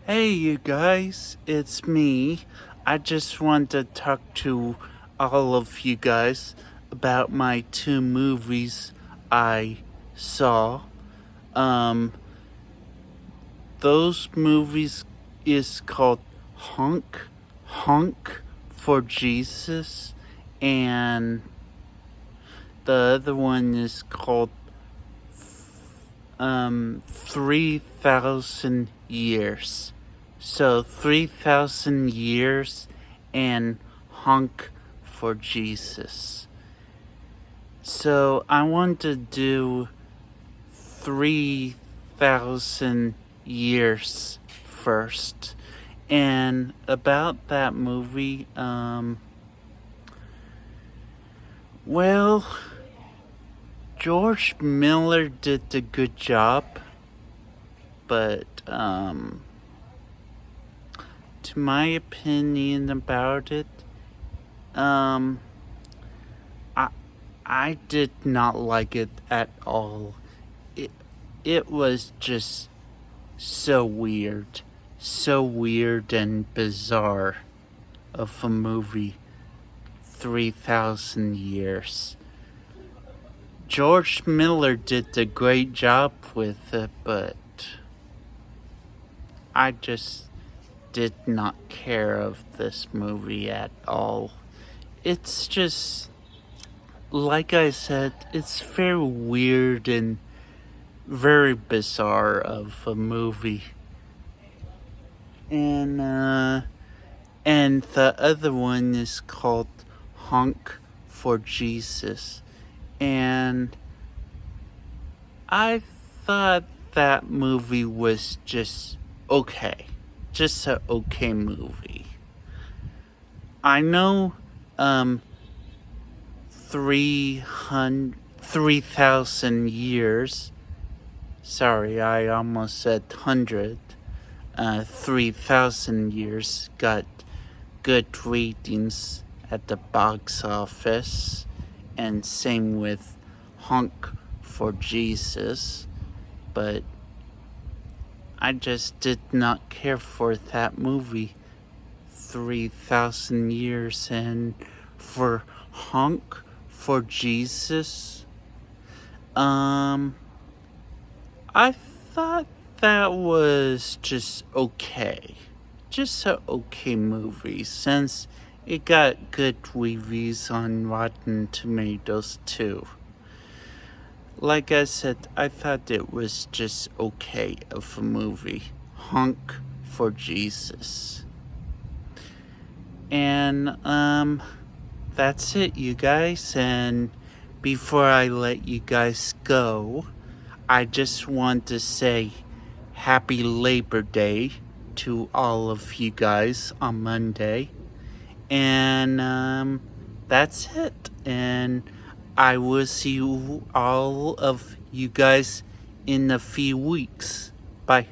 Hey, you guys, it's me. I just want to talk to all of you guys about my two movies I saw. Um, those movies is called Honk for Jesus, and the other one is called 3,000 years. So 3,000 years and honk for Jesus. So I want to do 3,000 years first. And about that movie, well, George Miller did a good job, but to my opinion about it, I I did not like it at all. It was just so weird and bizarre of a movie. 3,000 years. George Miller did a great job with it, but I just did not care of this movie at all. It's just, like I said, it's very weird and very bizarre of a movie. And the other one is called Honk for Jesus. And I thought that movie was just okay. Just an okay movie. I know 3,000 years. Sorry, I almost said 100. 3,000 years got good ratings at the box office, and same with Honk for Jesus, but I just did not care for that movie. 3,000 years, and for Honk for Jesus, I thought that was just okay. Just an okay movie, since it got good reviews on Rotten Tomatoes too. Like I said, I thought it was just okay of a movie. Honk for Jesus. And that's it, you guys. And before I let you guys go, I just want to say Happy Labor Day to all of you guys on Monday. And that's it. And I will see you all of you guys in a few weeks. Bye.